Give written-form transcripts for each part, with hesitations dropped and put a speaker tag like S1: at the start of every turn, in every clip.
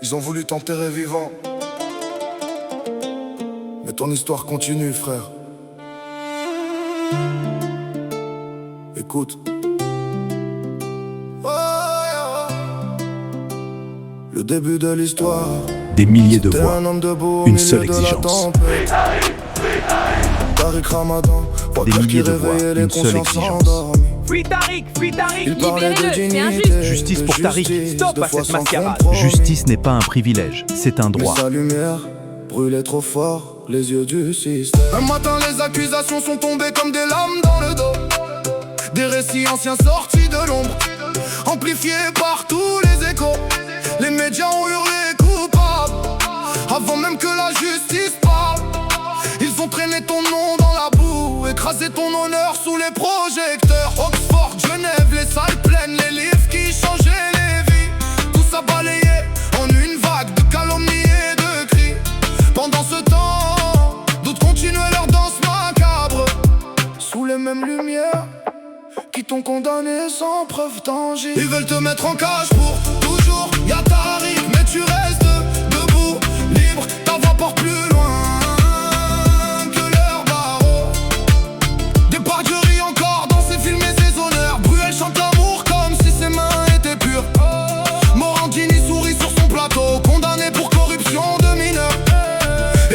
S1: Ils ont voulu t'enterrer vivant, mais ton histoire continue, frère. Écoute. Le début de l'histoire.
S2: Des milliers de voix, une seule
S1: exigence. Tariq Ramadan,
S2: des milliers de voix, une seule exigence.
S3: Free Tariq,
S1: Il parlait de
S3: libérez-le, c'est
S1: dignité,
S3: injuste.
S2: Justice pour Tariq.
S3: Stop à cette mascarade.
S2: Justice n'est pas un privilège, c'est un droit.
S1: Mais sa lumière brûlait trop fort, les yeux du système. Un matin les accusations sont tombées comme des lames dans le dos. Des récits anciens sortis de l'ombre, amplifiés par tous les échos. Les médias ont hurlé coupable, avant même que la justice parle. Ils ont traîné ton nom dans la boue, écrasé ton honneur sous les projecteurs. Oxford, Genève, les salles pleines, les livres qui changeaient les vies. Tout ça balayé en une vague de calomnies et de cris. Pendant ce temps, d'autres continuaient leur danse macabre, sous les mêmes lumières qui t'ont condamné sans preuve tangible. Ils veulent te mettre en cage pour toujours. Y'a Tariq, mais tu restes debout, libre. Ta voix porte plus loin que leur barreau. Des pardieuries encore dans ses films et ses honneurs. Bruel chante l'amour comme si ses mains étaient pures. Morandini sourit sur son plateau, condamné pour corruption de mineurs.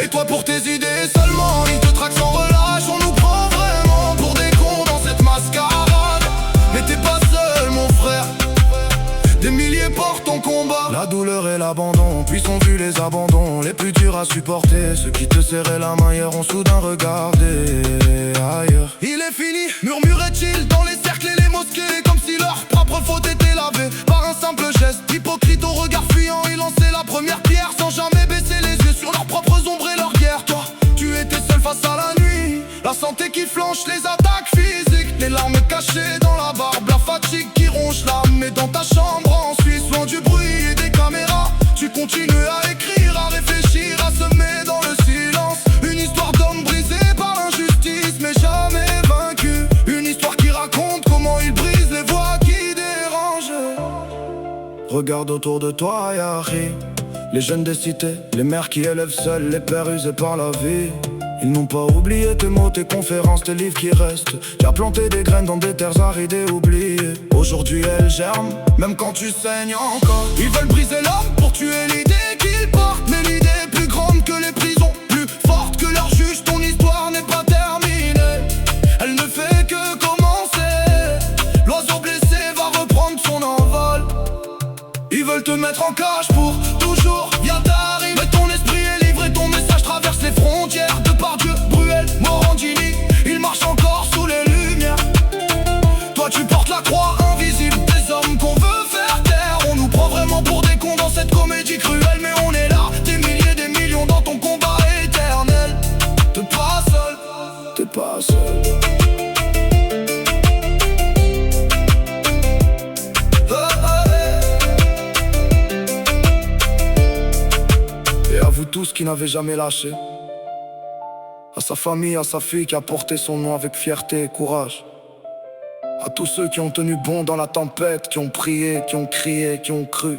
S1: Et toi pour tes idées seulement, ils te traquent sans relâche. On nous prend vraiment pour des cons dans cette mascarade. Mais t'es pas seul mon frère, des milliers portent ton combat. La douleur et l'abandon, puis sont vus les abandons les plus durs à supporter. Ceux qui te serraient la main hier ont soudain regardé ailleurs. Il est fini, murmurait-il dans les cercles et les mosquées, comme si leur propre faute était lavée par un simple geste. Hypocrite au regard fuyant, ils lançaient la première pierre sans jamais baisser les yeux sur leurs propres ombres et leur guerre. Toi, tu étais seul face à la nuit, la santé qui flanche, les attaques physiques, les larmes cachées dans la barbe, la fatigue qui ronge l'âme. Et dans ta chambre en Suisse, loin du bruit et des caméras, tu continues à écrire, à réfléchir, à semer dans le silence. Une histoire d'homme brisé par l'injustice, mais jamais vaincu. Une histoire qui raconte comment il brise les voix qui dérangent. Regarde autour de toi, Yahri, les jeunes des cités, les mères qui élèvent seuls, les pères usés par la vie. Ils n'ont pas oublié tes mots, tes conférences, tes livres qui restent. Tu as planté des graines dans des terres arides et oubliées. Aujourd'hui elles germent, même quand tu saignes encore. Ils veulent briser l'homme pour tuer l'idée qu'ils portent. Mais l'idée est plus grande que les prisons, plus forte que leurs juges. Ton histoire n'est pas terminée, elle ne fait que commencer. L'oiseau blessé va reprendre son envol. Ils veulent te mettre en cage pour toujours. Y'a Tariq, mais ton esprit est libre et ton message traverse les frontières. Depardieu, Bruel, Morandini, ils marchent encore sous les lumières. Toi tu portes la croix invisible des hommes qu'on veut faire taire. On nous prend vraiment pour des cons dans cette comédie cruelle, mais on est là, des milliers, des millions dans ton combat éternel. T'es pas seul, t'es pas seul. Tous qui n'avaient jamais lâché, à sa famille, à sa fille qui a porté son nom avec fierté et courage, à tous ceux qui ont tenu bon dans la tempête, qui ont prié, qui ont crié, qui ont cru,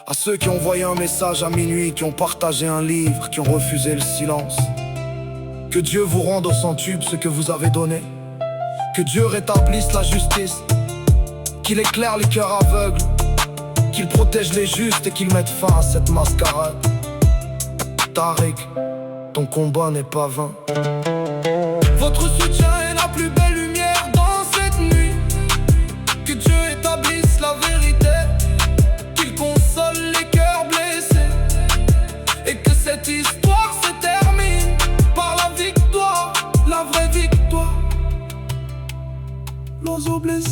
S1: à ceux qui ont envoyé un message à minuit, qui ont partagé un livre, qui ont refusé le silence. Que Dieu vous rende au centuple ce que vous avez donné, que Dieu rétablisse la justice, qu'il éclaire les cœurs aveugles, qu'il protège les justes et qu'il mette fin à cette mascarade. Tariq, ton combat n'est pas vain. Votre soutien est la plus belle lumière dans cette nuit. Que Dieu établisse la vérité, qu'il console les cœurs blessés, et que cette histoire se termine par la victoire, la vraie victoire. L'oiseau blessé